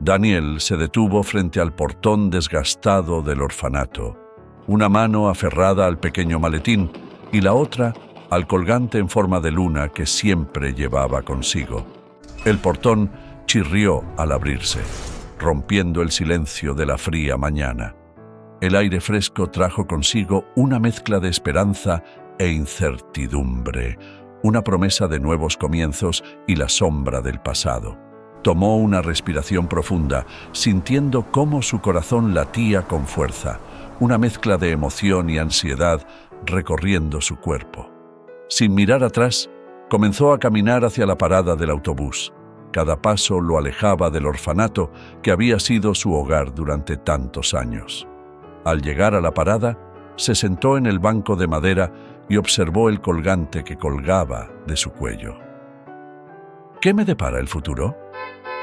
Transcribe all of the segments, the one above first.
Daniel se detuvo frente al portón desgastado del orfanato, una mano aferrada al pequeño maletín y la otra al colgante en forma de luna que siempre llevaba consigo. El portón chirrió al abrirse, rompiendo el silencio de la fría mañana. El aire fresco trajo consigo una mezcla de esperanza e incertidumbre, una promesa de nuevos comienzos y la sombra del pasado. Tomó una respiración profunda, sintiendo cómo su corazón latía con fuerza, una mezcla de emoción y ansiedad recorriendo su cuerpo. Sin mirar atrás, comenzó a caminar hacia la parada del autobús. Cada paso lo alejaba del orfanato que había sido su hogar durante tantos años. Al llegar a la parada, se sentó en el banco de madera y observó el colgante que colgaba de su cuello. ¿Qué me depara el futuro?,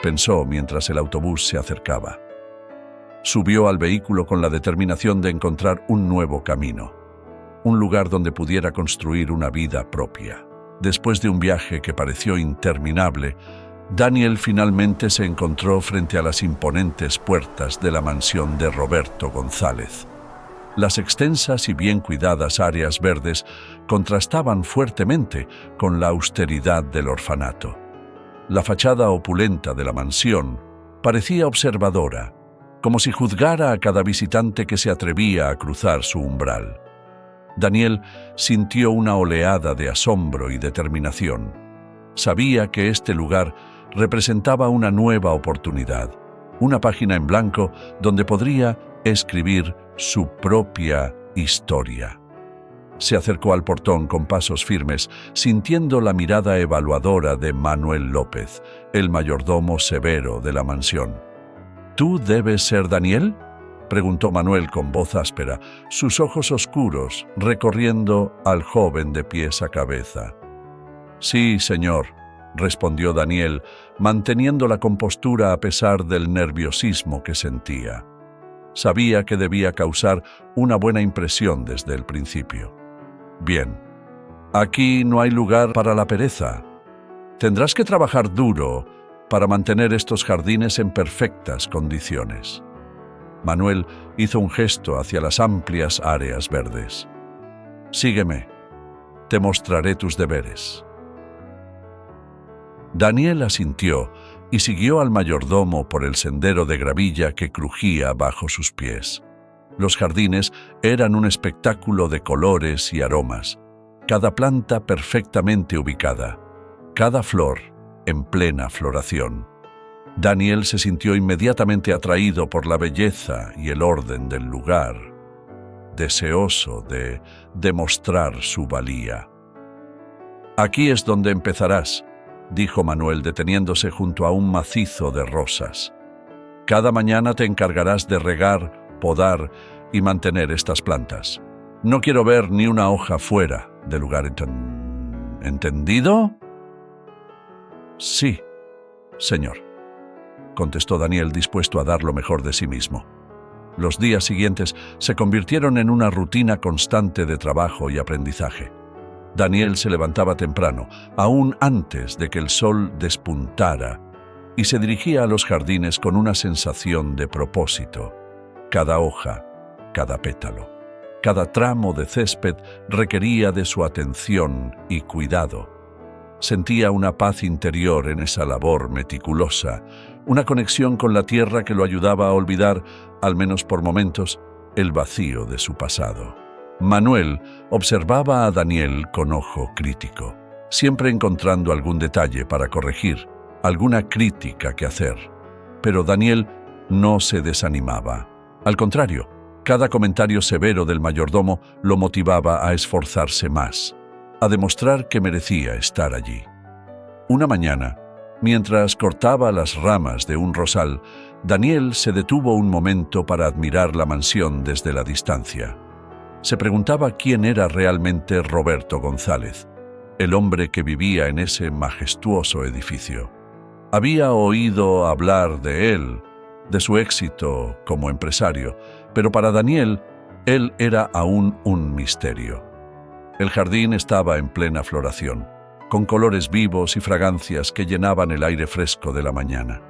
pensó mientras el autobús se acercaba. Subió al vehículo con la determinación de encontrar un nuevo camino, un lugar donde pudiera construir una vida propia. Después de un viaje que pareció interminable, Daniel finalmente se encontró frente a las imponentes puertas de la mansión de Roberto González. Las extensas y bien cuidadas áreas verdes contrastaban fuertemente con la austeridad del orfanato. La fachada opulenta de la mansión parecía observadora, como si juzgara a cada visitante que se atrevía a cruzar su umbral. Daniel sintió una oleada de asombro y determinación. Sabía que este lugar representaba una nueva oportunidad, una página en blanco donde podría escribir su propia historia. Se acercó al portón con pasos firmes, sintiendo la mirada evaluadora de Manuel López, el mayordomo severo de la mansión. ¿Tú debes ser Daniel?, preguntó Manuel con voz áspera, sus ojos oscuros recorriendo al joven de pies a cabeza. Sí, señor, respondió Daniel, manteniendo la compostura a pesar del nerviosismo que sentía. Sabía que debía causar una buena impresión desde el principio. Bien, aquí no hay lugar para la pereza. Tendrás que trabajar duro para mantener estos jardines en perfectas condiciones. Manuel hizo un gesto hacia las amplias áreas verdes. Sígueme, te mostraré tus deberes. Daniel asintió y siguió al mayordomo por el sendero de gravilla que crujía bajo sus pies. Los jardines eran un espectáculo de colores y aromas, cada planta perfectamente ubicada, cada flor en plena floración. Daniel se sintió inmediatamente atraído por la belleza y el orden del lugar, deseoso de demostrar su valía. Aquí es donde empezarás, dijo Manuel deteniéndose junto a un macizo de rosas. Cada mañana te encargarás de regar, podar y mantener estas plantas. No quiero ver ni una hoja fuera del lugar. ¿Entendido? Sí, señor, contestó Daniel dispuesto a dar lo mejor de sí mismo. Los días siguientes se convirtieron en una rutina constante de trabajo y aprendizaje. Daniel se levantaba temprano, aún antes de que el sol despuntara, y se dirigía a los jardines con una sensación de propósito. Cada hoja, cada pétalo, cada tramo de césped requería de su atención y cuidado. Sentía una paz interior en esa labor meticulosa, una conexión con la tierra que lo ayudaba a olvidar, al menos por momentos, el vacío de su pasado. Manuel observaba a Daniel con ojo crítico, siempre encontrando algún detalle para corregir, alguna crítica que hacer. Pero Daniel no se desanimaba. Al contrario, cada comentario severo del mayordomo lo motivaba a esforzarse más, a demostrar que merecía estar allí. Una mañana, mientras cortaba las ramas de un rosal, Daniel se detuvo un momento para admirar la mansión desde la distancia. Se preguntaba quién era realmente Roberto González, el hombre que vivía en ese majestuoso edificio. Había oído hablar de él, de su éxito como empresario, pero para Daniel, él era aún un misterio. El jardín estaba en plena floración, con colores vivos y fragancias que llenaban el aire fresco de la mañana.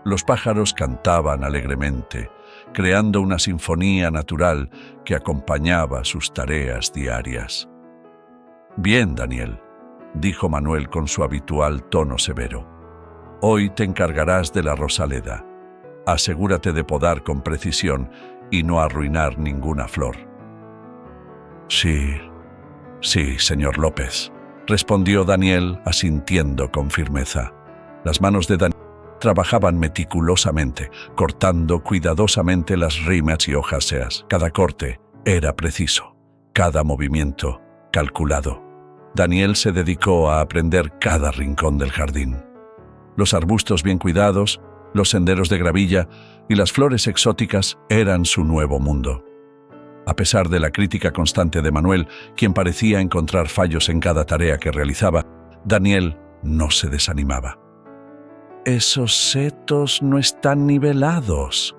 Los pájaros cantaban alegremente, creando una sinfonía natural que acompañaba sus tareas diarias. «Bien, Daniel», dijo Manuel con su habitual tono severo. «Hoy te encargarás de la rosaleda. Asegúrate de podar con precisión y no arruinar ninguna flor». «Sí, señor López», respondió Daniel asintiendo con firmeza. Las manos de Daniel trabajaban meticulosamente, cortando cuidadosamente las rimas y hojáceas. Cada corte era preciso, cada movimiento calculado. Daniel se dedicó a aprender cada rincón del jardín. Los arbustos bien cuidados, los senderos de gravilla y las flores exóticas eran su nuevo mundo. A pesar de la crítica constante de Manuel, quien parecía encontrar fallos en cada tarea que realizaba, Daniel no se desanimaba. «Esos setos no están nivelados»,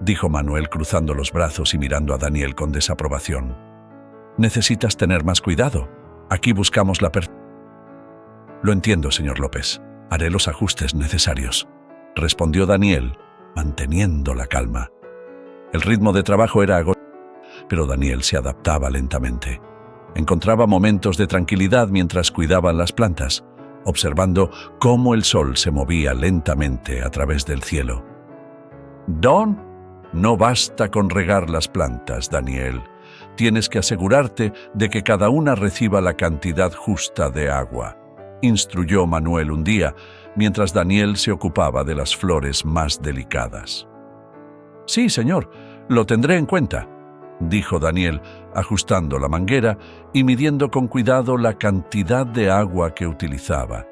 dijo Manuel cruzando los brazos y mirando a Daniel con desaprobación. «Necesitas tener más cuidado. Aquí buscamos la perfección». «Lo entiendo, señor López. Haré los ajustes necesarios», respondió Daniel, manteniendo la calma. El ritmo de trabajo era agotador, pero Daniel se adaptaba lentamente. Encontraba momentos de tranquilidad mientras cuidaban las plantas, observando cómo el sol se movía lentamente a través del cielo. «No basta con regar las plantas, Daniel. Tienes que asegurarte de que cada una reciba la cantidad justa de agua», instruyó Manuel un día, mientras Daniel se ocupaba de las flores más delicadas. «Sí, señor, lo tendré en cuenta», dijo Daniel, ajustando la manguera y midiendo con cuidado la cantidad de agua que utilizaba.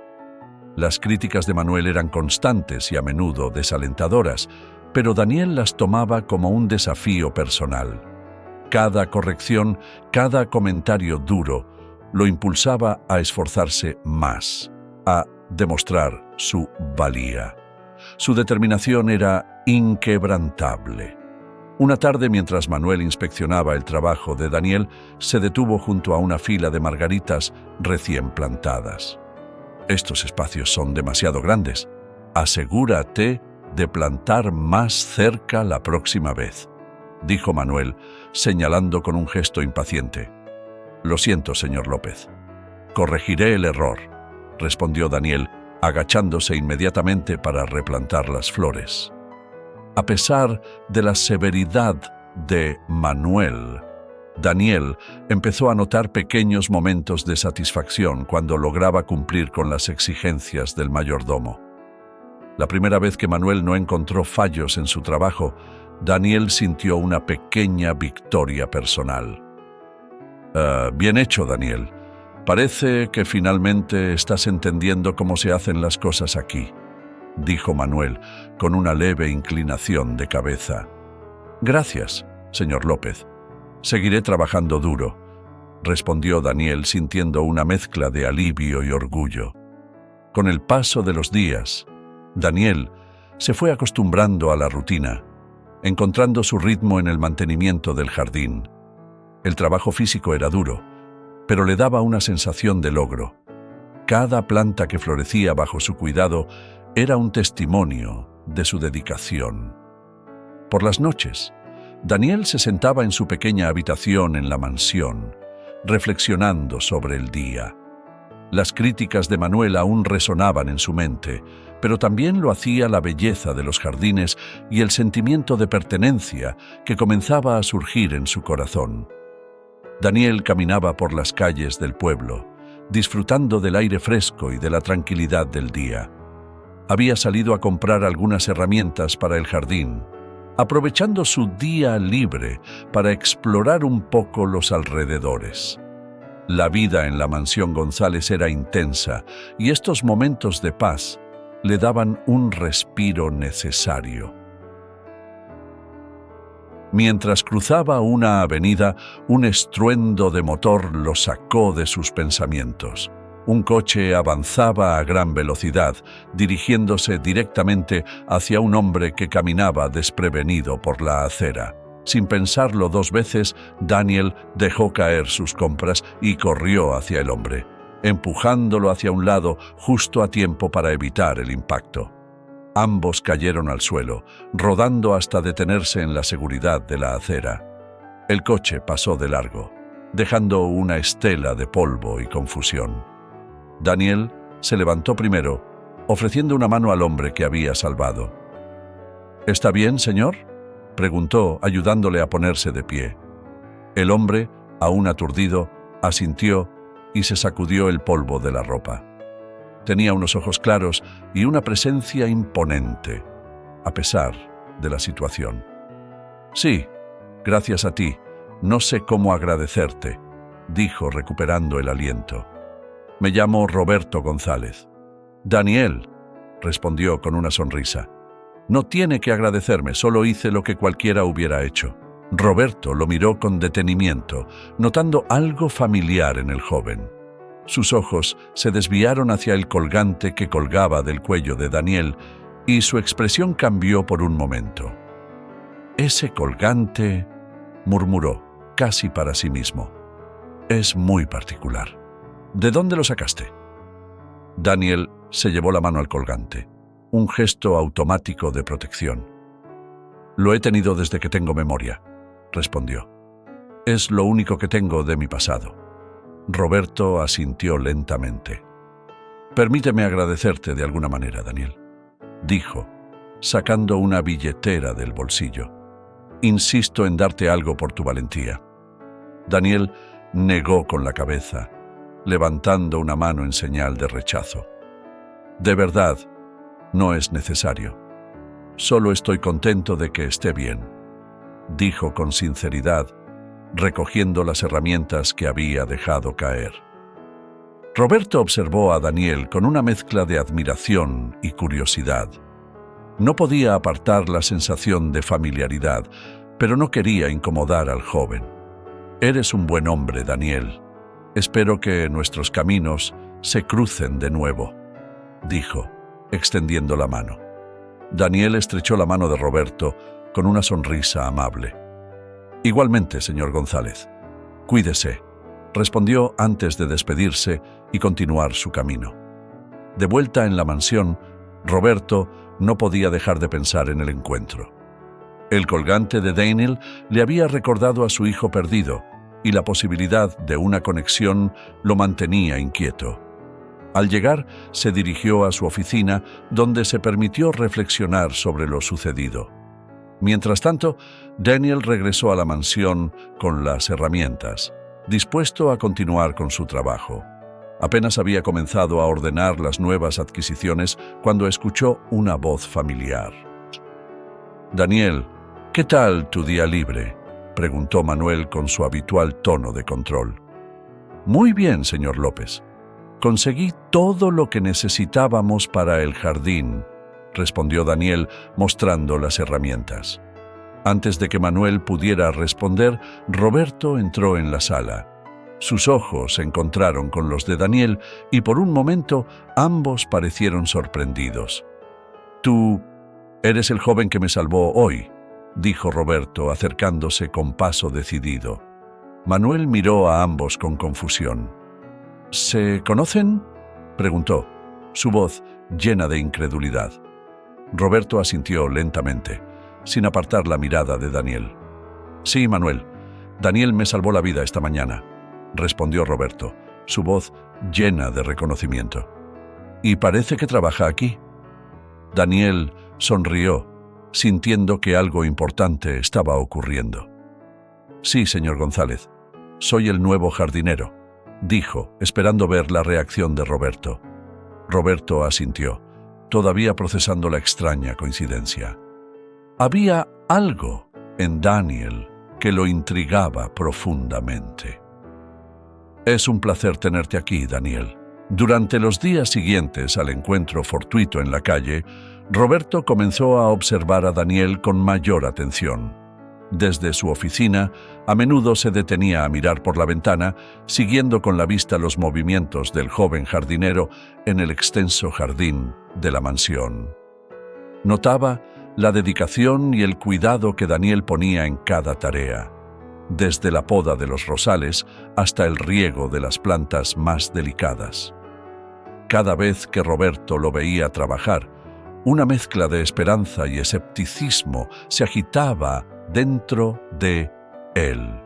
Las críticas de Manuel eran constantes y a menudo desalentadoras, pero Daniel las tomaba como un desafío personal. Cada corrección, cada comentario duro, lo impulsaba a esforzarse más, a demostrar su valía. Su determinación era inquebrantable. Una tarde, mientras Manuel inspeccionaba el trabajo de Daniel, se detuvo junto a una fila de margaritas recién plantadas. «Estos espacios son demasiado grandes. Asegúrate de plantar más cerca la próxima vez», dijo Manuel, señalando con un gesto impaciente. «Lo siento, señor López. Corregiré el error», respondió Daniel, agachándose inmediatamente para replantar las flores. A pesar de la severidad de Manuel, Daniel empezó a notar pequeños momentos de satisfacción cuando lograba cumplir con las exigencias del mayordomo. La primera vez que Manuel no encontró fallos en su trabajo, Daniel sintió una pequeña victoria personal. «Bien hecho, Daniel. Parece que finalmente estás entendiendo cómo se hacen las cosas aquí», dijo Manuel, con una leve inclinación de cabeza. «Gracias, señor López. Seguiré trabajando duro», respondió Daniel sintiendo una mezcla de alivio y orgullo. Con el paso de los días, Daniel se fue acostumbrando a la rutina, encontrando su ritmo en el mantenimiento del jardín. El trabajo físico era duro, pero le daba una sensación de logro. Cada planta que florecía bajo su cuidado era un testimonio de su dedicación. Por las noches, Daniel se sentaba en su pequeña habitación en la mansión, reflexionando sobre el día. Las críticas de Manuel aún resonaban en su mente, pero también lo hacía la belleza de los jardines y el sentimiento de pertenencia que comenzaba a surgir en su corazón. Daniel caminaba por las calles del pueblo, disfrutando del aire fresco y de la tranquilidad del día. Había salido a comprar algunas herramientas para el jardín, aprovechando su día libre para explorar un poco los alrededores. La vida en la mansión González era intensa y estos momentos de paz le daban un respiro necesario. Mientras cruzaba una avenida, un estruendo de motor lo sacó de sus pensamientos. Un coche avanzaba a gran velocidad, dirigiéndose directamente hacia un hombre que caminaba desprevenido por la acera. Sin pensarlo dos veces, Daniel dejó caer sus compras y corrió hacia el hombre, empujándolo hacia un lado justo a tiempo para evitar el impacto. Ambos cayeron al suelo, rodando hasta detenerse en la seguridad de la acera. El coche pasó de largo, dejando una estela de polvo y confusión. Daniel se levantó primero, ofreciendo una mano al hombre que había salvado. «¿Está bien, señor?», preguntó, ayudándole a ponerse de pie. El hombre, aún aturdido, asintió y se sacudió el polvo de la ropa. Tenía unos ojos claros y una presencia imponente, a pesar de la situación. «Sí, gracias a ti. No sé cómo agradecerte», dijo recuperando el aliento. «Me llamo Roberto González». «Daniel», respondió con una sonrisa. «No tiene que agradecerme, solo hice lo que cualquiera hubiera hecho». Roberto lo miró con detenimiento, notando algo familiar en el joven. Sus ojos se desviaron hacia el colgante que colgaba del cuello de Daniel y su expresión cambió por un momento. «Ese colgante», murmuró, casi para sí mismo, «es muy particular. ¿De dónde lo sacaste?». Daniel se llevó la mano al colgante, un gesto automático de protección. «Lo he tenido desde que tengo memoria», respondió. «Es lo único que tengo de mi pasado». Roberto asintió lentamente. «Permíteme agradecerte de alguna manera, Daniel», dijo, sacando una billetera del bolsillo. «Insisto en darte algo por tu valentía». Daniel negó con la cabeza, levantando una mano en señal de rechazo. «De verdad, no es necesario. Solo estoy contento de que esté bien», dijo con sinceridad, recogiendo las herramientas que había dejado caer. Roberto observó a Daniel con una mezcla de admiración y curiosidad. No podía apartar la sensación de familiaridad, pero no quería incomodar al joven. «Eres un buen hombre, Daniel. Espero que nuestros caminos se crucen de nuevo», dijo, extendiendo la mano. Daniel estrechó la mano de Roberto con una sonrisa amable. «Igualmente, señor González. Cuídese», respondió antes de despedirse y continuar su camino. De vuelta en la mansión, Roberto no podía dejar de pensar en el encuentro. El colgante de Daniel le había recordado a su hijo perdido, y la posibilidad de una conexión lo mantenía inquieto. Al llegar, se dirigió a su oficina, donde se permitió reflexionar sobre lo sucedido. Mientras tanto, Daniel regresó a la mansión con las herramientas, dispuesto a continuar con su trabajo. Apenas había comenzado a ordenar las nuevas adquisiciones cuando escuchó una voz familiar. «Daniel, ¿qué tal tu día libre?», preguntó Manuel con su habitual tono de control. «Muy bien, señor López. Conseguí todo lo que necesitábamos para el jardín», respondió Daniel, mostrando las herramientas. Antes de que Manuel pudiera responder, Roberto entró en la sala. Sus ojos se encontraron con los de Daniel y por un momento ambos parecieron sorprendidos. «Tú eres el joven que me salvó hoy», dijo Roberto, acercándose con paso decidido. Manuel miró a ambos con confusión. «¿Se conocen?», preguntó, su voz llena de incredulidad. Roberto asintió lentamente, sin apartar la mirada de Daniel. «Sí, Manuel. Daniel me salvó la vida esta mañana», respondió Roberto, su voz llena de reconocimiento. «Y parece que trabaja aquí». Daniel sonrió, sintiendo que algo importante estaba ocurriendo. «Sí, señor González. Soy el nuevo jardinero», dijo, esperando ver la reacción de Roberto. Roberto asintió, todavía procesando la extraña coincidencia. Había algo en Daniel que lo intrigaba profundamente. «Es un placer tenerte aquí, Daniel». Durante los días siguientes al encuentro fortuito en la calle, Roberto comenzó a observar a Daniel con mayor atención. Desde su oficina, a menudo se detenía a mirar por la ventana, siguiendo con la vista los movimientos del joven jardinero en el extenso jardín de la mansión. Notaba la dedicación y el cuidado que Daniel ponía en cada tarea, desde la poda de los rosales hasta el riego de las plantas más delicadas. Cada vez que Roberto lo veía trabajar, Una mezcla de esperanza y escepticismo se agitaba dentro de él.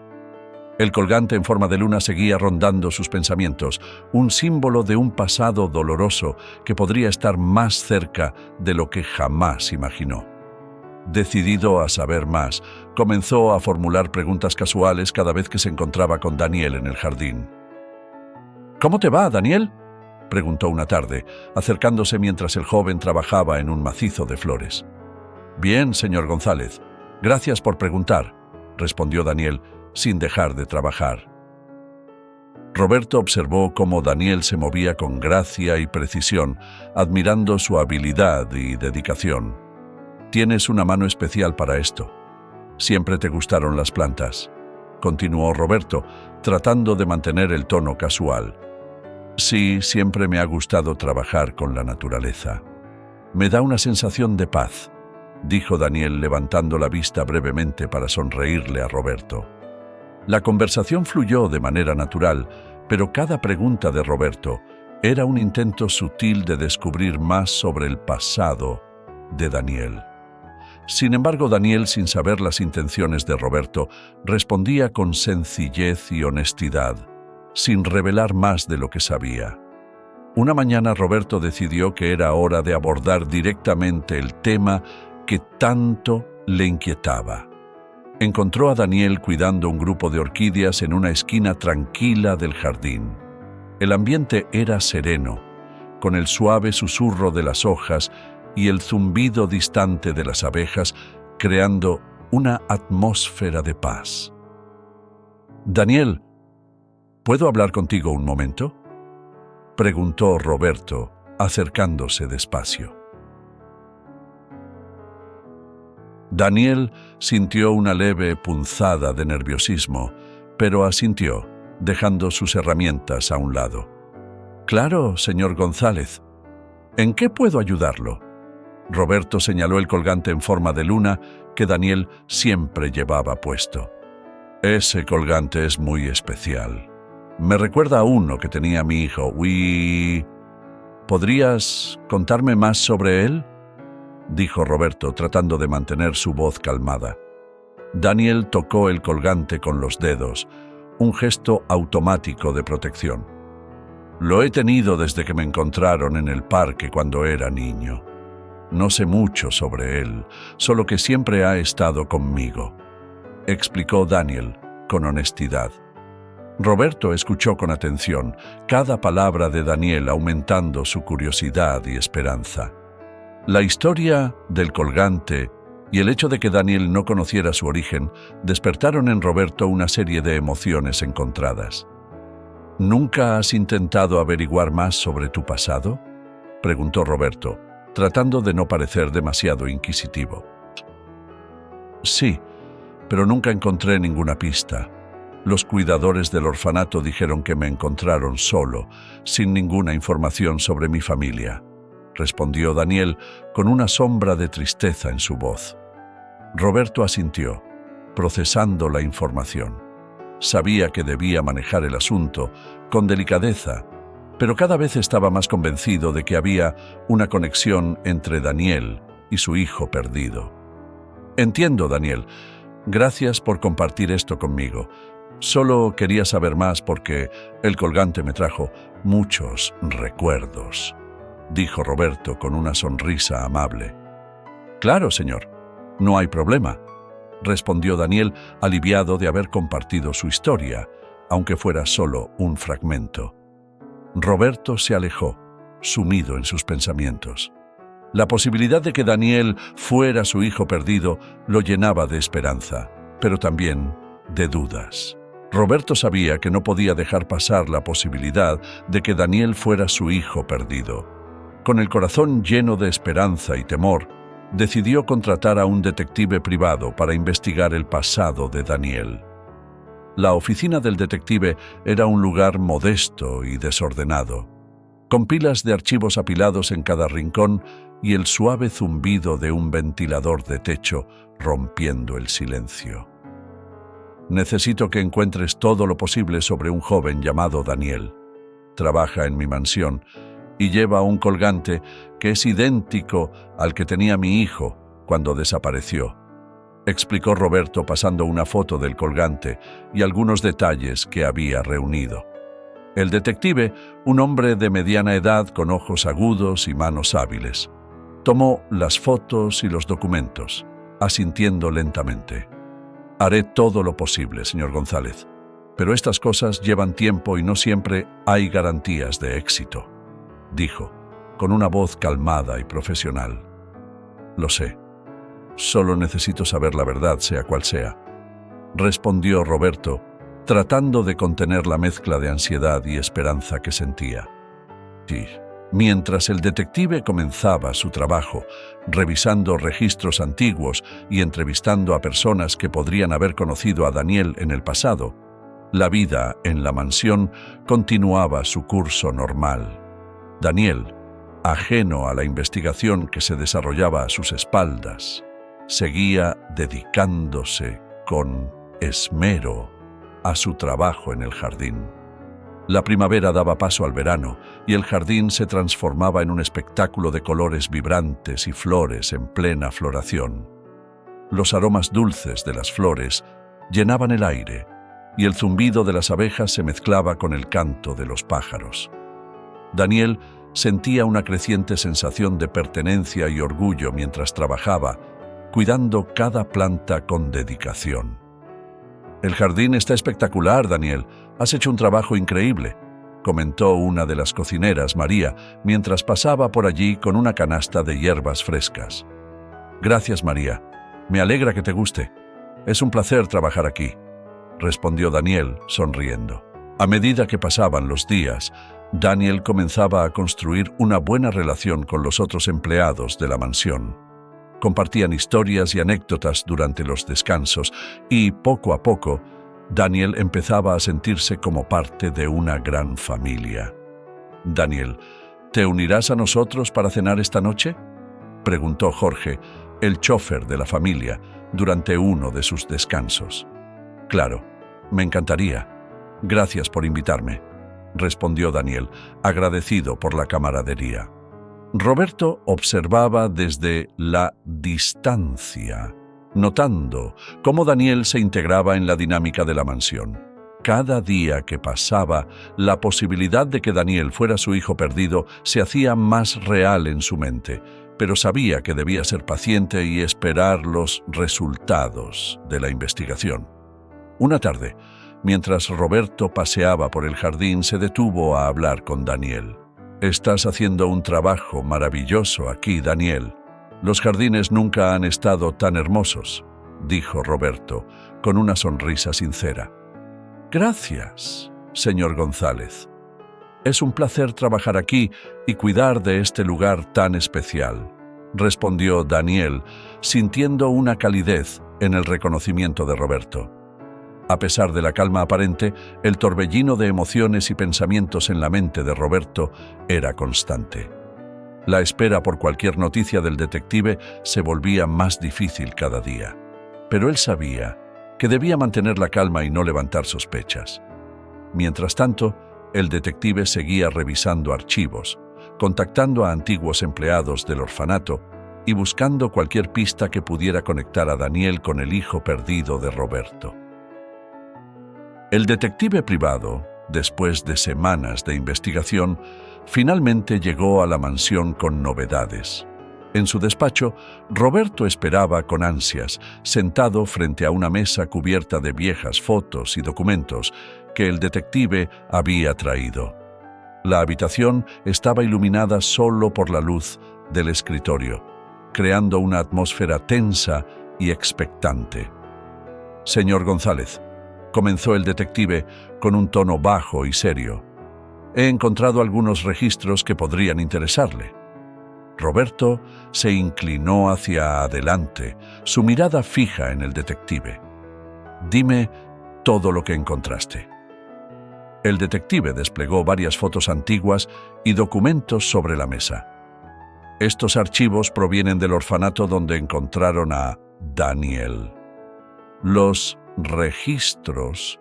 El colgante en forma de luna seguía rondando sus pensamientos, un símbolo de un pasado doloroso que podría estar más cerca de lo que jamás imaginó. Decidido a saber más, comenzó a formular preguntas casuales cada vez que se encontraba con Daniel en el jardín. «¿Cómo te va, Daniel?», preguntó una tarde, acercándose mientras el joven trabajaba en un macizo de flores. «Bien, señor González. Gracias por preguntar», respondió Daniel, sin dejar de trabajar. Roberto observó cómo Daniel se movía con gracia y precisión, admirando su habilidad y dedicación. «Tienes una mano especial para esto. Siempre te gustaron las plantas», continuó Roberto, tratando de mantener el tono casual. «Sí, siempre me ha gustado trabajar con la naturaleza. Me da una sensación de paz», dijo Daniel, levantando la vista brevemente para sonreírle a Roberto. La conversación fluyó de manera natural, pero cada pregunta de Roberto era un intento sutil de descubrir más sobre el pasado de Daniel. Sin embargo, Daniel, sin saber las intenciones de Roberto, respondía con sencillez y honestidad, sin revelar más de lo que sabía. Una mañana Roberto decidió que era hora de abordar directamente el tema que tanto le inquietaba. Encontró a Daniel cuidando un grupo de orquídeas en una esquina tranquila del jardín. El ambiente era sereno, con el suave susurro de las hojas y el zumbido distante de las abejas, creando una atmósfera de paz. «Daniel, ¿puedo hablar contigo un momento?», preguntó Roberto, acercándose despacio. Daniel sintió una leve punzada de nerviosismo, pero asintió, dejando sus herramientas a un lado. «Claro, señor González. ¿En qué puedo ayudarlo?». Roberto señaló el colgante en forma de luna que Daniel siempre llevaba puesto. «Ese colgante es muy especial. Me recuerda a uno que tenía mi hijo. ¿Podrías contarme más sobre él?», dijo Roberto, tratando de mantener su voz calmada. Daniel tocó el colgante con los dedos, un gesto automático de protección. «Lo he tenido desde que me encontraron en el parque cuando era niño. No sé mucho sobre él, solo que siempre ha estado conmigo», explicó Daniel con honestidad. Roberto escuchó con atención, cada palabra de Daniel aumentando su curiosidad y esperanza. La historia del colgante y el hecho de que Daniel no conociera su origen despertaron en Roberto una serie de emociones encontradas. «¿Nunca has intentado averiguar más sobre tu pasado?», preguntó Roberto, tratando de no parecer demasiado inquisitivo. «Sí, pero nunca encontré ninguna pista. Los cuidadores del orfanato dijeron que me encontraron solo, sin ninguna información sobre mi familia», respondió Daniel con una sombra de tristeza en su voz. Roberto asintió, procesando la información. Sabía que debía manejar el asunto con delicadeza, pero cada vez estaba más convencido de que había una conexión entre Daniel y su hijo perdido. «Entiendo, Daniel. Gracias por compartir esto conmigo. Solo quería saber más porque el colgante me trajo muchos recuerdos», dijo Roberto con una sonrisa amable. «Claro, señor. No hay problema», respondió Daniel, aliviado de haber compartido su historia, aunque fuera solo un fragmento. Roberto se alejó, sumido en sus pensamientos. La posibilidad de que Daniel fuera su hijo perdido lo llenaba de esperanza, pero también de dudas. Roberto sabía que no podía dejar pasar la posibilidad de que Daniel fuera su hijo perdido. Con el corazón lleno de esperanza y temor, decidió contratar a un detective privado para investigar el pasado de Daniel. La oficina del detective era un lugar modesto y desordenado, con pilas de archivos apilados en cada rincón y el suave zumbido de un ventilador de techo rompiendo el silencio. «Necesito que encuentres todo lo posible sobre un joven llamado Daniel. Trabaja en mi mansión y lleva un colgante que es idéntico al que tenía mi hijo cuando desapareció, explicó Roberto pasando una foto del colgante y algunos detalles que había reunido. El detective, un hombre de mediana edad con ojos agudos y manos hábiles, tomó las fotos y los documentos, asintiendo lentamente. Haré todo lo posible, señor González, pero estas cosas llevan tiempo y no siempre hay garantías de éxito, dijo, con una voz calmada y profesional. Lo sé. Solo necesito saber la verdad, sea cual sea, respondió Roberto, tratando de contener la mezcla de ansiedad y esperanza que sentía. Sí. Mientras el detective comenzaba su trabajo, revisando registros antiguos y entrevistando a personas que podrían haber conocido a Daniel en el pasado, la vida en la mansión continuaba su curso normal. Daniel, ajeno a la investigación que se desarrollaba a sus espaldas, seguía dedicándose con esmero a su trabajo en el jardín. La primavera daba paso al verano y el jardín se transformaba en un espectáculo de colores vibrantes y flores en plena floración. Los aromas dulces de las flores llenaban el aire y el zumbido de las abejas se mezclaba con el canto de los pájaros. Daniel sentía una creciente sensación de pertenencia y orgullo mientras trabajaba, cuidando cada planta con dedicación. «El jardín está espectacular, Daniel. Has hecho un trabajo increíble», comentó una de las cocineras, María, mientras pasaba por allí con una canasta de hierbas frescas. «Gracias, María. Me alegra que te guste. Es un placer trabajar aquí», respondió Daniel, sonriendo. A medida que pasaban los días, Daniel comenzaba a construir una buena relación con los otros empleados de la mansión. Compartían historias y anécdotas durante los descansos y, poco a poco, Daniel empezaba a sentirse como parte de una gran familia. «Daniel, ¿te unirás a nosotros para cenar esta noche?», preguntó Jorge, el chofer de la familia, durante uno de sus descansos. «Claro, me encantaría. Gracias por invitarme», respondió Daniel, agradecido por la camaradería. Roberto observaba desde la distancia, notando cómo Daniel se integraba en la dinámica de la mansión. Cada día que pasaba, la posibilidad de que Daniel fuera su hijo perdido se hacía más real en su mente, pero sabía que debía ser paciente y esperar los resultados de la investigación. Una tarde, mientras Roberto paseaba por el jardín, se detuvo a hablar con Daniel. «Estás haciendo un trabajo maravilloso aquí, Daniel. Los jardines nunca han estado tan hermosos», dijo Roberto, con una sonrisa sincera. «Gracias, señor González. Es un placer trabajar aquí y cuidar de este lugar tan especial», respondió Daniel, sintiendo una calidez en el reconocimiento de Roberto. A pesar de la calma aparente, el torbellino de emociones y pensamientos en la mente de Roberto era constante. La espera por cualquier noticia del detective se volvía más difícil cada día, pero él sabía que debía mantener la calma y no levantar sospechas. Mientras tanto, el detective seguía revisando archivos, contactando a antiguos empleados del orfanato y buscando cualquier pista que pudiera conectar a Daniel con el hijo perdido de Roberto. El detective privado, después de semanas de investigación, finalmente llegó a la mansión con novedades. En su despacho, Roberto esperaba con ansias, sentado frente a una mesa cubierta de viejas fotos y documentos que el detective había traído. La habitación estaba iluminada solo por la luz del escritorio, creando una atmósfera tensa y expectante. «Señor González», comenzó el detective con un tono bajo y serio, «he encontrado algunos registros que podrían interesarle». Roberto se inclinó hacia adelante, su mirada fija en el detective. «Dime todo lo que encontraste». El detective desplegó varias fotos antiguas y documentos sobre la mesa. «Estos archivos provienen del orfanato donde encontraron a Daniel. Los registros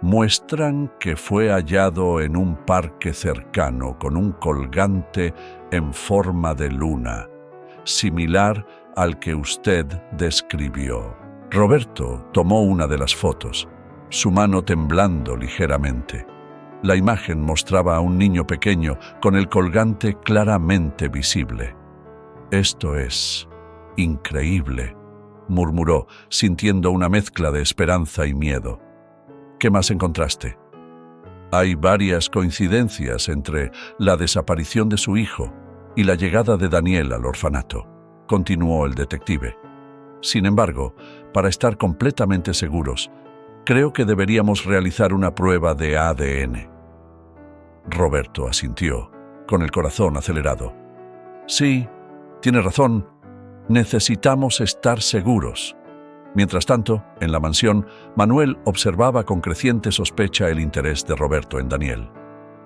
muestran que fue hallado en un parque cercano con un colgante en forma de luna, similar al que usted describió. Roberto tomó una de las fotos, su mano temblando ligeramente. La imagen mostraba a un niño pequeño con el colgante claramente visible. «Esto es increíble», murmuró, sintiendo una mezcla de esperanza y miedo. «¿Qué más encontraste?» «Hay varias coincidencias entre la desaparición de su hijo y la llegada de Daniel al orfanato», continuó el detective. «Sin embargo, para estar completamente seguros, creo que deberíamos realizar una prueba de ADN». Roberto asintió, con el corazón acelerado. «Sí, tiene razón. Necesitamos estar seguros». Mientras tanto, en la mansión, Manuel observaba con creciente sospecha el interés de Roberto en Daniel.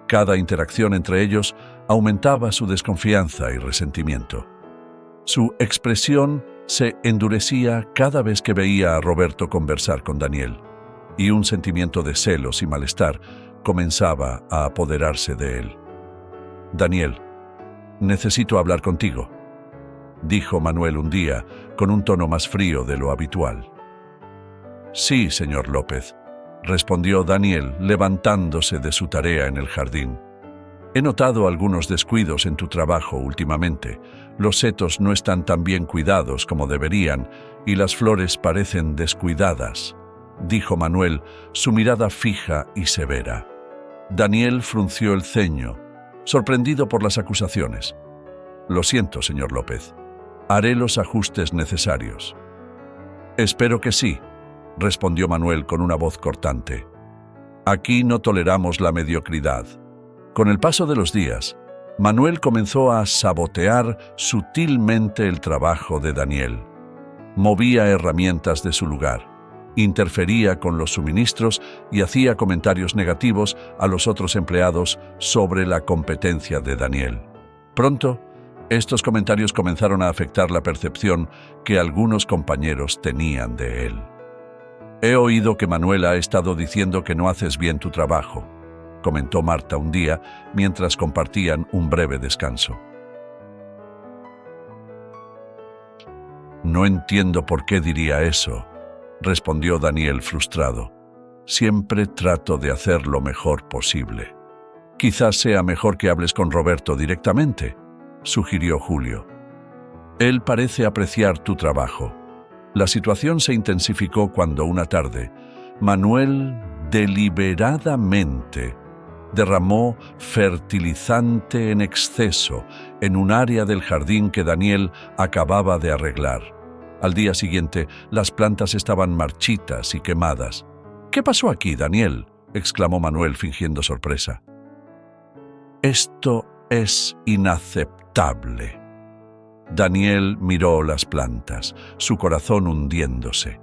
Cada interacción entre ellos aumentaba su desconfianza y resentimiento. Su expresión se endurecía cada vez que veía a Roberto conversar con Daniel, y un sentimiento de celos y malestar comenzaba a apoderarse de él. «Daniel, necesito hablar contigo», dijo Manuel un día, con un tono más frío de lo habitual. «Sí, señor López», respondió Daniel, levantándose de su tarea en el jardín. «He notado algunos descuidos en tu trabajo últimamente. Los setos no están tan bien cuidados como deberían y las flores parecen descuidadas», dijo Manuel, su mirada fija y severa. Daniel frunció el ceño, sorprendido por las acusaciones. «Lo siento, señor López. Haré los ajustes necesarios». «Espero que sí», respondió Manuel con una voz cortante. «Aquí no toleramos la mediocridad». Con el paso de los días, Manuel comenzó a sabotear sutilmente el trabajo de Daniel. Movía herramientas de su lugar, interfería con los suministros y hacía comentarios negativos a los otros empleados sobre la competencia de Daniel. Pronto, estos comentarios comenzaron a afectar la percepción que algunos compañeros tenían de él. «He oído que Manuel ha estado diciendo que no haces bien tu trabajo», comentó Marta un día mientras compartían un breve descanso. «No entiendo por qué diría eso», respondió Daniel frustrado. «Siempre trato de hacer lo mejor posible». «Quizás sea mejor que hables con Roberto directamente», sugirió Julio. «Él parece apreciar tu trabajo». La situación se intensificó cuando una tarde, Manuel deliberadamente derramó fertilizante en exceso en un área del jardín que Daniel acababa de arreglar. Al día siguiente, las plantas estaban marchitas y quemadas. «¿Qué pasó aquí, Daniel?», exclamó Manuel fingiendo sorpresa. «Esto es inaceptable». Daniel miró las plantas, su corazón hundiéndose.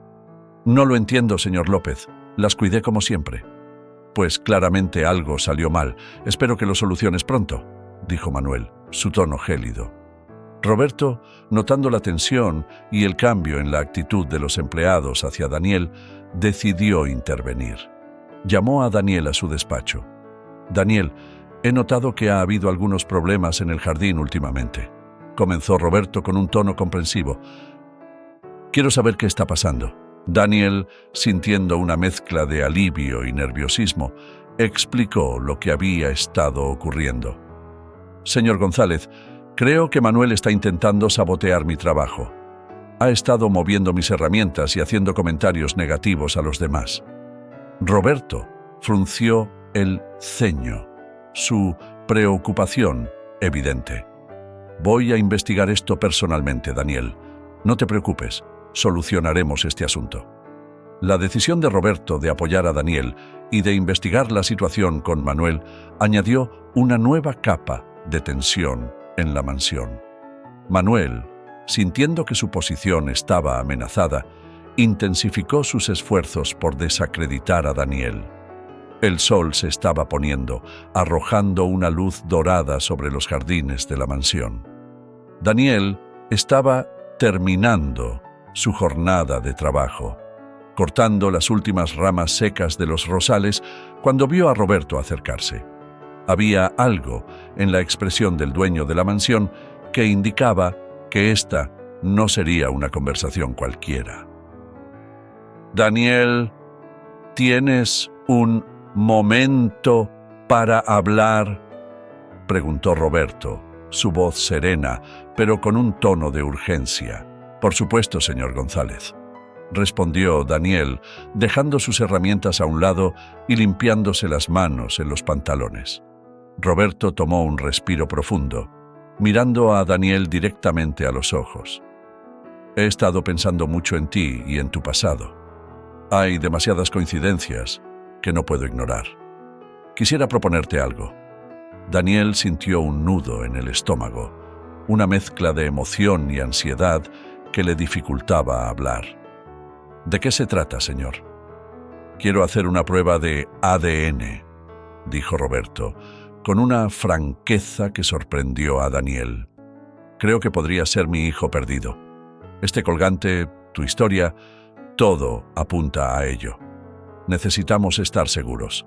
«No lo entiendo, señor López. Las cuidé como siempre». «Pues claramente algo salió mal. Espero que lo soluciones pronto», dijo Manuel, su tono gélido. Roberto, notando la tensión y el cambio en la actitud de los empleados hacia Daniel, decidió intervenir. Llamó a Daniel a su despacho. «Daniel, he notado que ha habido algunos problemas en el jardín últimamente», comenzó Roberto con un tono comprensivo. «Quiero saber qué está pasando». Daniel, sintiendo una mezcla de alivio y nerviosismo, explicó lo que había estado ocurriendo. «Señor González, creo que Manuel está intentando sabotear mi trabajo. Ha estado moviendo mis herramientas y haciendo comentarios negativos a los demás». Roberto frunció el ceño, su preocupación evidente. «Voy a investigar esto personalmente, Daniel. No te preocupes, solucionaremos este asunto». La decisión de Roberto de apoyar a Daniel y de investigar la situación con Manuel añadió una nueva capa de tensión en la mansión. Manuel, sintiendo que su posición estaba amenazada, intensificó sus esfuerzos por desacreditar a Daniel. El sol se estaba poniendo, arrojando una luz dorada sobre los jardines de la mansión. Daniel estaba terminando su jornada de trabajo. cortando las últimas ramas secas de los rosales cuando vio a Roberto acercarse. Había algo en la expresión del dueño de la mansión que indicaba que esta no sería una conversación cualquiera. «Daniel, ¿tienes un momento para hablar?», preguntó Roberto, su voz serena, pero con un tono de urgencia. «Por supuesto, señor González», respondió Daniel, dejando sus herramientas a un lado y limpiándose las manos en los pantalones. Roberto tomó un respiro profundo, mirando a Daniel directamente a los ojos. «He estado pensando mucho en ti y en tu pasado. Hay demasiadas coincidencias que no puedo ignorar. Quisiera proponerte algo». Daniel sintió un nudo en el estómago, una mezcla de emoción y ansiedad que le dificultaba hablar. «¿De qué se trata, señor?» «Quiero hacer una prueba de ADN», dijo Roberto, con una franqueza que sorprendió a Daniel. «Creo que podría ser mi hijo perdido. Este colgante, tu historia, todo apunta a ello. Necesitamos estar seguros».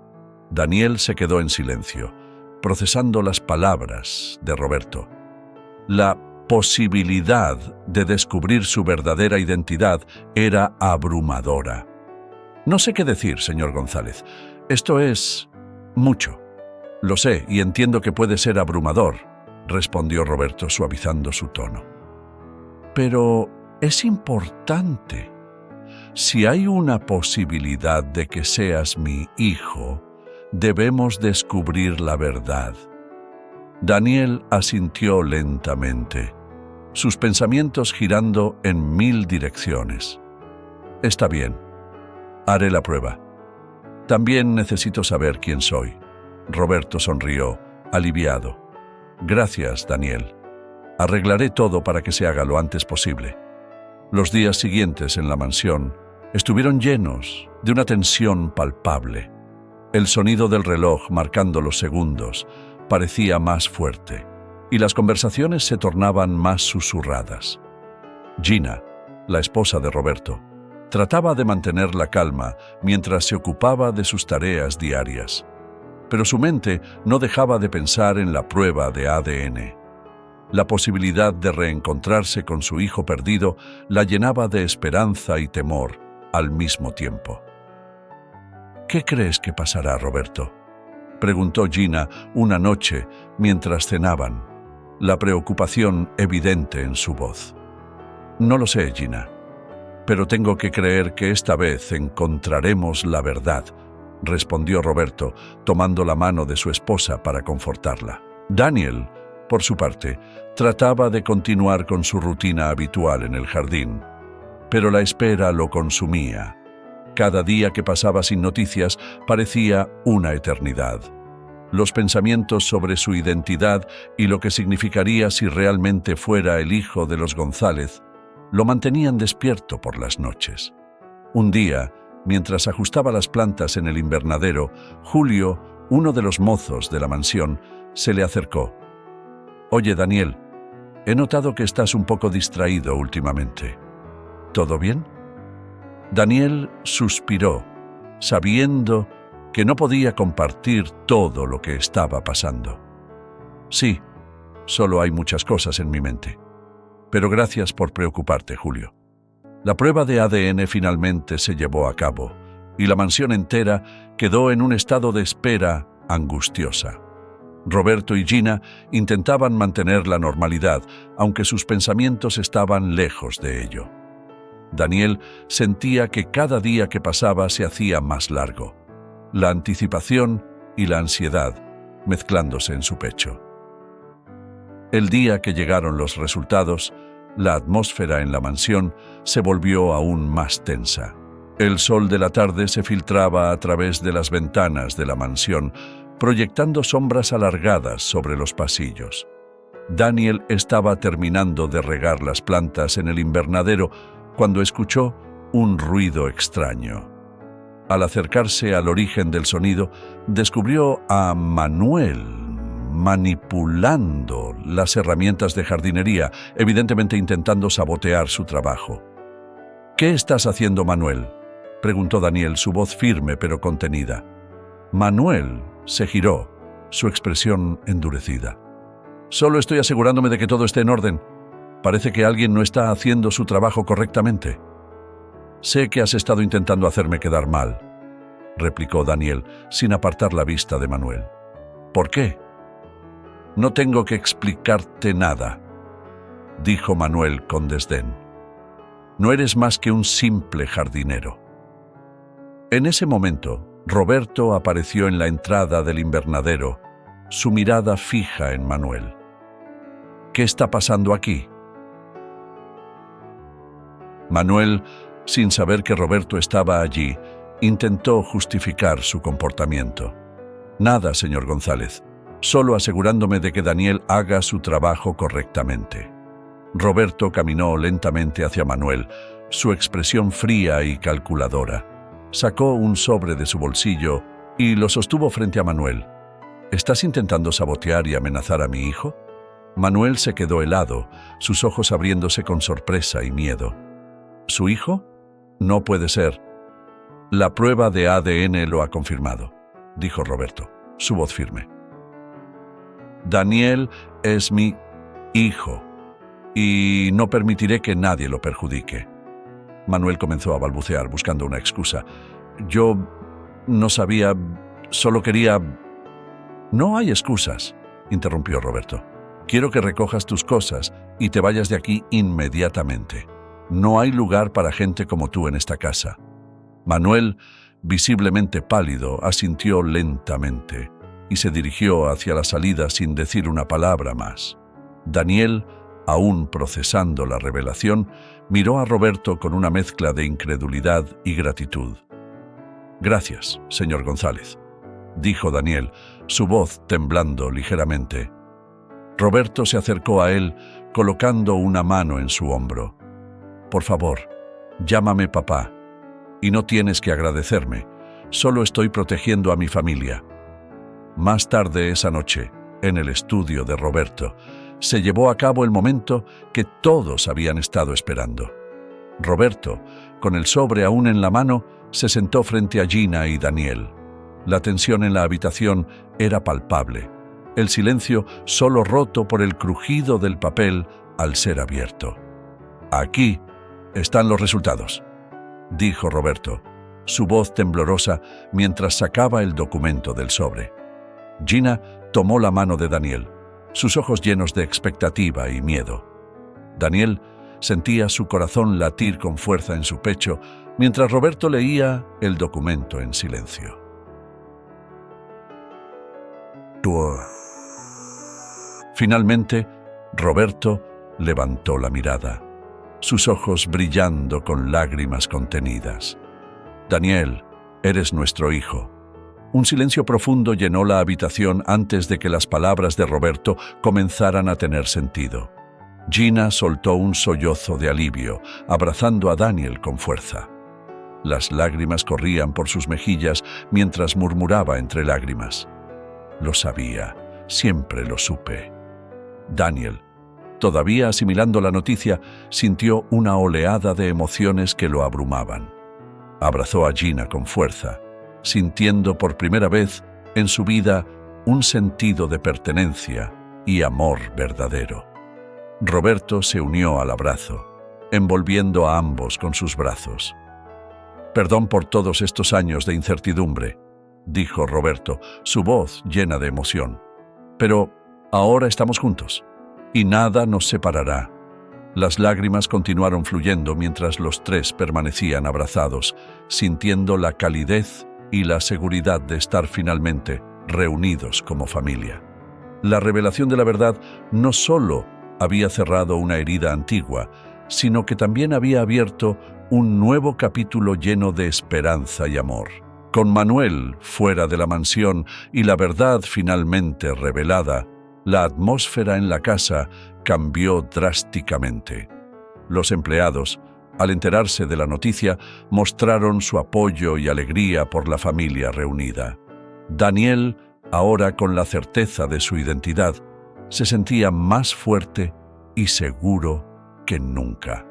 Daniel se quedó en silencio, procesando las palabras de Roberto. La posibilidad de descubrir su verdadera identidad era abrumadora. «No sé qué decir, señor González. Esto es mucho. Lo sé y entiendo que puede ser abrumador», respondió Roberto suavizando su tono. «Pero es importante. Si hay una posibilidad de que seas mi hijo, debemos descubrir la verdad». Daniel asintió lentamente, sus pensamientos girando en 1000 direcciones. «Está bien. Haré la prueba. También necesito saber quién soy». Roberto sonrió, aliviado. «Gracias, Daniel. Arreglaré todo para que se haga lo antes posible». Los días siguientes en la mansión estuvieron llenos de una tensión palpable. El sonido del reloj marcando los segundos parecía más fuerte y las conversaciones se tornaban más susurradas. Gina, la esposa de Roberto, trataba de mantener la calma mientras se ocupaba de sus tareas diarias, pero su mente no dejaba de pensar en la prueba de ADN. La posibilidad de reencontrarse con su hijo perdido la llenaba de esperanza y temor al mismo tiempo. «¿Qué crees que pasará, Roberto?», preguntó Gina una noche mientras cenaban, la preocupación evidente en su voz. «No lo sé, Gina, pero tengo que creer que esta vez encontraremos la verdad», respondió Roberto, tomando la mano de su esposa para confortarla. Daniel, por su parte, trataba de continuar con su rutina habitual en el jardín, pero la espera lo consumía. Cada día que pasaba sin noticias parecía una eternidad. Los pensamientos sobre su identidad y lo que significaría si realmente fuera el hijo de los González lo mantenían despierto por las noches. Un día, mientras ajustaba las plantas en el invernadero, Julio, uno de los mozos de la mansión, se le acercó. «Oye, Daniel, he notado que estás un poco distraído últimamente. ¿Todo bien?». Daniel suspiró, sabiendo que no podía compartir todo lo que estaba pasando. «Sí, solo hay muchas cosas en mi mente. Pero gracias por preocuparte, Julio». La prueba de ADN finalmente se llevó a cabo y la mansión entera quedó en un estado de espera angustiosa. Roberto y Gina intentaban mantener la normalidad, aunque sus pensamientos estaban lejos de ello. Daniel sentía que cada día que pasaba se hacía más largo, la anticipación y la ansiedad mezclándose en su pecho. El día que llegaron los resultados, la atmósfera en la mansión se volvió aún más tensa. El sol de la tarde se filtraba a través de las ventanas de la mansión, proyectando sombras alargadas sobre los pasillos. Daniel estaba terminando de regar las plantas en el invernadero cuando escuchó un ruido extraño. Al acercarse al origen del sonido, descubrió a Manuel manipulando las herramientas de jardinería, evidentemente intentando sabotear su trabajo. «¿Qué estás haciendo, Manuel?», preguntó Daniel, su voz firme pero contenida. Manuel se giró, su expresión endurecida. Solo estoy asegurándome de que todo esté en orden. Parece que alguien no está haciendo su trabajo correctamente. Sé que has estado intentando hacerme quedar mal, replicó Daniel, sin apartar la vista de Manuel. ¿Por qué? No tengo que explicarte nada, dijo Manuel con desdén. No eres más que un simple jardinero. En ese momento, Roberto apareció en la entrada del invernadero, su mirada fija en Manuel. ¿Qué está pasando aquí? Manuel, sin saber que Roberto estaba allí, intentó justificar su comportamiento. Nada, señor González, solo asegurándome de que Daniel haga su trabajo correctamente. Roberto caminó lentamente hacia Manuel, su expresión fría y calculadora. Sacó un sobre de su bolsillo y lo sostuvo frente a Manuel. ¿Estás intentando sabotear y amenazar a mi hijo? Manuel se quedó helado, sus ojos abriéndose con sorpresa y miedo. ¿Su hijo? No puede ser. La prueba de ADN lo ha confirmado, dijo Roberto, su voz firme. Daniel es mi hijo y no permitiré que nadie lo perjudique. Manuel comenzó a balbucear buscando una excusa. Yo no sabía, solo quería... No hay excusas, interrumpió Roberto. Quiero que recojas tus cosas y te vayas de aquí inmediatamente. No hay lugar para gente como tú en esta casa. Manuel, visiblemente pálido, asintió lentamente y se dirigió hacia la salida sin decir una palabra más. Daniel, aún procesando la revelación, miró a Roberto con una mezcla de incredulidad y gratitud. Gracias, señor González, dijo Daniel, su voz temblando ligeramente. Roberto se acercó a él, colocando una mano en su hombro. Por favor, llámame papá. Y no tienes que agradecerme, solo estoy protegiendo a mi familia. Más tarde esa noche, en el estudio de Roberto, se llevó a cabo el momento que todos habían estado esperando. Roberto, con el sobre aún en la mano, se sentó frente a Gina y Daniel. La tensión en la habitación era palpable, el silencio solo roto por el crujido del papel al ser abierto. Aquí están los resultados, dijo Roberto, su voz temblorosa mientras sacaba el documento del sobre. Gina tomó la mano de Daniel, sus ojos llenos de expectativa y miedo. Daniel sentía su corazón latir con fuerza en su pecho mientras Roberto leía el documento en silencio. Finalmente, Roberto levantó la mirada, sus ojos brillando con lágrimas contenidas. Daniel, eres nuestro hijo. Un silencio profundo llenó la habitación antes de que las palabras de Roberto comenzaran a tener sentido. Gina soltó un sollozo de alivio, abrazando a Daniel con fuerza. Las lágrimas corrían por sus mejillas mientras murmuraba entre lágrimas. Lo sabía, siempre lo supe. Daniel, todavía asimilando la noticia, sintió una oleada de emociones que lo abrumaban. Abrazó a Gina con fuerza, sintiendo por primera vez en su vida un sentido de pertenencia y amor verdadero. Roberto se unió al abrazo, envolviendo a ambos con sus brazos. Perdón por todos estos años de incertidumbre, dijo Roberto, su voz llena de emoción. Pero ahora estamos juntos, y nada nos separará. Las lágrimas continuaron fluyendo mientras los tres permanecían abrazados, sintiendo la calidez y la seguridad de estar finalmente reunidos como familia. La revelación de la verdad no solo había cerrado una herida antigua, sino que también había abierto un nuevo capítulo lleno de esperanza y amor. Con Manuel fuera de la mansión y la verdad finalmente revelada, la atmósfera en la casa cambió drásticamente. Los empleados, al enterarse de la noticia, mostraron su apoyo y alegría por la familia reunida. Daniel, ahora con la certeza de su identidad, se sentía más fuerte y seguro que nunca.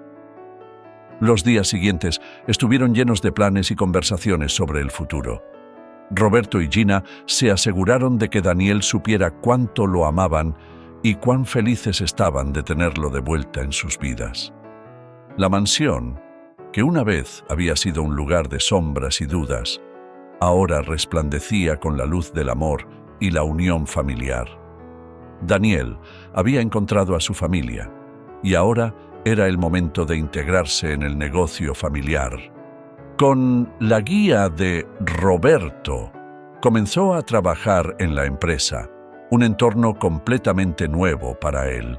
Los días siguientes estuvieron llenos de planes y conversaciones sobre el futuro. Roberto y Gina se aseguraron de que Daniel supiera cuánto lo amaban y cuán felices estaban de tenerlo de vuelta en sus vidas. La mansión, que una vez había sido un lugar de sombras y dudas, ahora resplandecía con la luz del amor y la unión familiar. Daniel había encontrado a su familia y ahora era el momento de integrarse en el negocio familiar. Con la guía de Roberto, comenzó a trabajar en la empresa, un entorno completamente nuevo para él.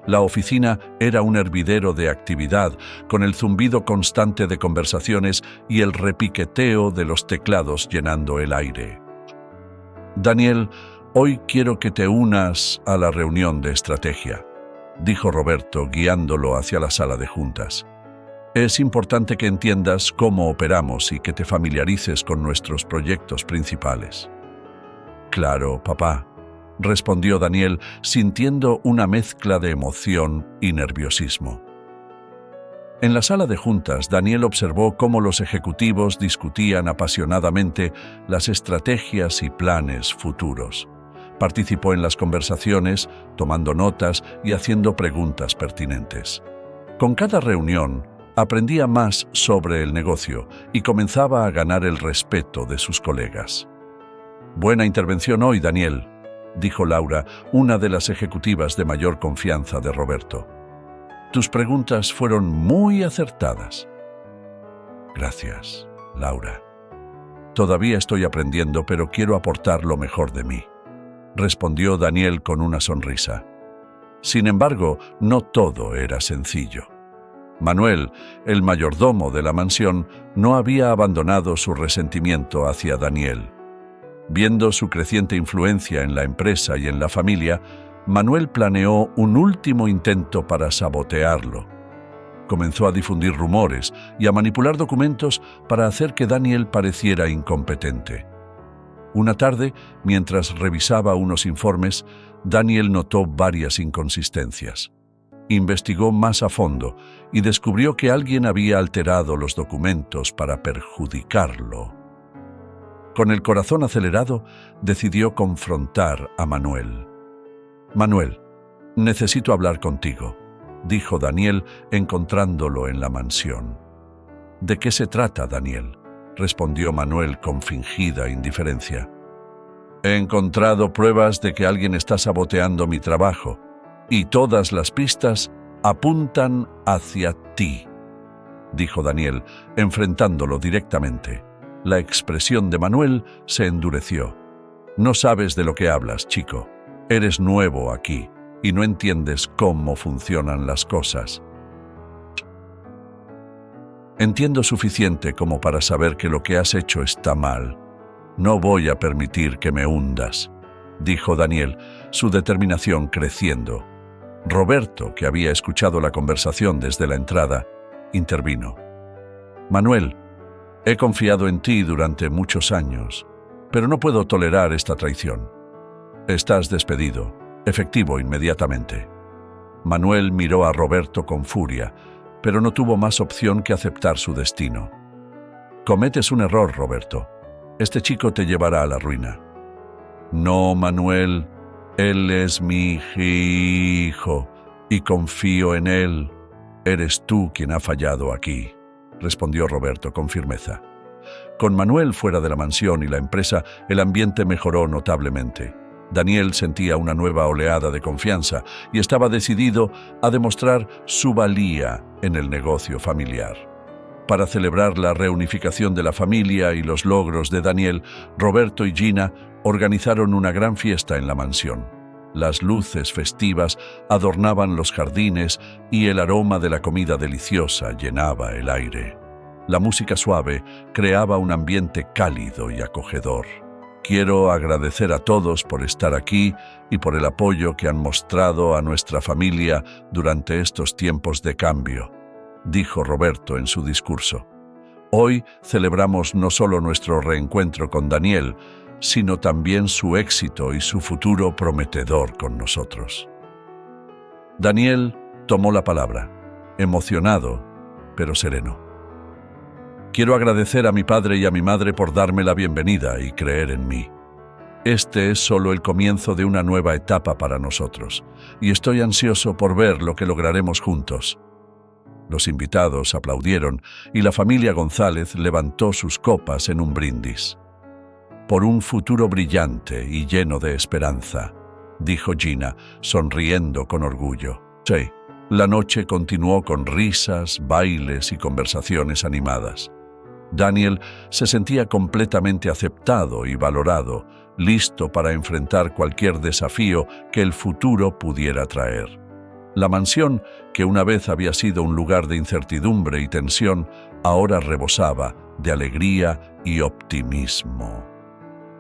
La oficina era un hervidero de actividad, con el zumbido constante de conversaciones y el repiqueteo de los teclados llenando el aire. «Daniel, hoy quiero que te unas a la reunión de estrategia», dijo Roberto, guiándolo hacia la sala de juntas. «Es importante que entiendas cómo operamos y que te familiarices con nuestros proyectos principales». «Claro, papá», respondió Daniel, sintiendo una mezcla de emoción y nerviosismo. En la sala de juntas, Daniel observó cómo los ejecutivos discutían apasionadamente las estrategias y planes futuros. Participó en las conversaciones, tomando notas y haciendo preguntas pertinentes. Con cada reunión, aprendía más sobre el negocio y comenzaba a ganar el respeto de sus colegas. «Buena intervención hoy, Daniel», dijo Laura, una de las ejecutivas de mayor confianza de Roberto. «Tus preguntas fueron muy acertadas». «Gracias, Laura. Todavía estoy aprendiendo, pero quiero aportar lo mejor de mí», respondió Daniel con una sonrisa. Sin embargo, no todo era sencillo. Manuel, el mayordomo de la mansión, no había abandonado su resentimiento hacia Daniel. Viendo su creciente influencia en la empresa y en la familia, Manuel planeó un último intento para sabotearlo. Comenzó a difundir rumores y a manipular documentos para hacer que Daniel pareciera incompetente. Una tarde, mientras revisaba unos informes, Daniel notó varias inconsistencias. Investigó más a fondo y descubrió que alguien había alterado los documentos para perjudicarlo. Con el corazón acelerado, decidió confrontar a Manuel. «Manuel, necesito hablar contigo», dijo Daniel, encontrándolo en la mansión. «¿De qué se trata, Daniel?», respondió Manuel con fingida indiferencia. «He encontrado pruebas de que alguien está saboteando mi trabajo, y todas las pistas apuntan hacia ti», dijo Daniel, enfrentándolo directamente. La expresión de Manuel se endureció. «No sabes de lo que hablas, chico. Eres nuevo aquí y no entiendes cómo funcionan las cosas». «Entiendo suficiente como para saber que lo que has hecho está mal. No voy a permitir que me hundas», dijo Daniel, su determinación creciendo. Roberto, que había escuchado la conversación desde la entrada, intervino. «Manuel, he confiado en ti durante muchos años, pero no puedo tolerar esta traición. Estás despedido, efectivo inmediatamente». Manuel miró a Roberto con furia, pero no tuvo más opción que aceptar su destino. «Cometes un error, Roberto. Este chico te llevará a la ruina». «No, Manuel, él es mi hijo y confío en él. Eres tú quien ha fallado aquí», respondió Roberto con firmeza. Con Manuel fuera de la mansión y la empresa, el ambiente mejoró notablemente. Daniel sentía una nueva oleada de confianza y estaba decidido a demostrar su valía en el negocio familiar. Para celebrar la reunificación de la familia y los logros de Daniel, Roberto y Gina organizaron una gran fiesta en la mansión. Las luces festivas adornaban los jardines y el aroma de la comida deliciosa llenaba el aire. La música suave creaba un ambiente cálido y acogedor. «Quiero agradecer a todos por estar aquí y por el apoyo que han mostrado a nuestra familia durante estos tiempos de cambio», dijo Roberto en su discurso. «Hoy celebramos no solo nuestro reencuentro con Daniel, sino también su éxito y su futuro prometedor con nosotros». Daniel tomó la palabra, emocionado, pero sereno. Quiero agradecer a mi padre y a mi madre por darme la bienvenida y creer en mí. Este es solo el comienzo de una nueva etapa para nosotros, y estoy ansioso por ver lo que lograremos juntos. Los invitados aplaudieron y la familia González levantó sus copas en un brindis. Por un futuro brillante y lleno de esperanza, dijo Gina, sonriendo con orgullo. Sí, la noche continuó con risas, bailes y conversaciones animadas. Daniel se sentía completamente aceptado y valorado, listo para enfrentar cualquier desafío que el futuro pudiera traer. La mansión, que una vez había sido un lugar de incertidumbre y tensión, ahora rebosaba de alegría y optimismo.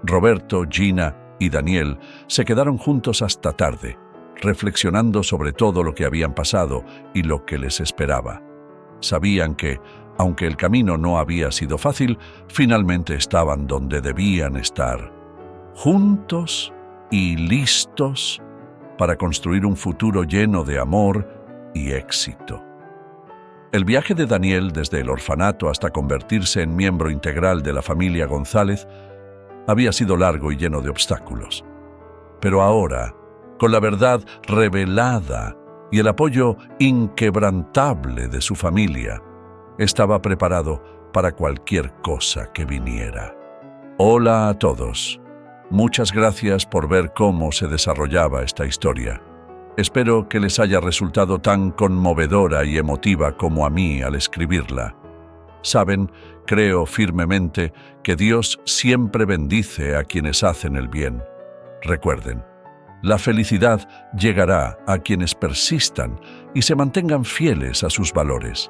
Roberto, Gina y Daniel se quedaron juntos hasta tarde, reflexionando sobre todo lo que habían pasado y lo que les esperaba. Sabían que, aunque el camino no había sido fácil, finalmente estaban donde debían estar, juntos y listos para construir un futuro lleno de amor y éxito. El viaje de Daniel desde el orfanato hasta convertirse en miembro integral de la familia González había sido largo y lleno de obstáculos. Pero ahora, con la verdad revelada y el apoyo inquebrantable de su familia, estaba preparado para cualquier cosa que viniera. Hola a todos. Muchas gracias por ver cómo se desarrollaba esta historia. Espero que les haya resultado tan conmovedora y emotiva como a mí al escribirla. Saben, creo firmemente que Dios siempre bendice a quienes hacen el bien. Recuerden, la felicidad llegará a quienes persistan y se mantengan fieles a sus valores.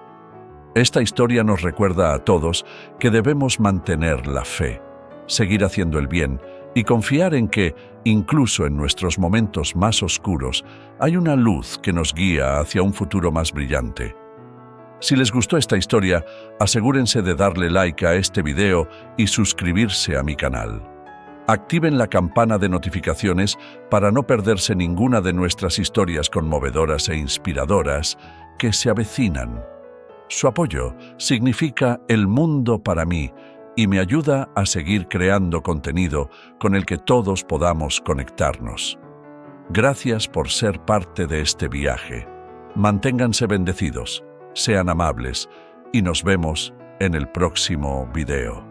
Esta historia nos recuerda a todos que debemos mantener la fe, seguir haciendo el bien y confiar en que, incluso en nuestros momentos más oscuros, hay una luz que nos guía hacia un futuro más brillante. Si les gustó esta historia, asegúrense de darle like a este video y suscribirse a mi canal. Activen la campana de notificaciones para no perderse ninguna de nuestras historias conmovedoras e inspiradoras que se avecinan. Su apoyo significa el mundo para mí y me ayuda a seguir creando contenido con el que todos podamos conectarnos. Gracias por ser parte de este viaje. Manténganse bendecidos, sean amables y nos vemos en el próximo video.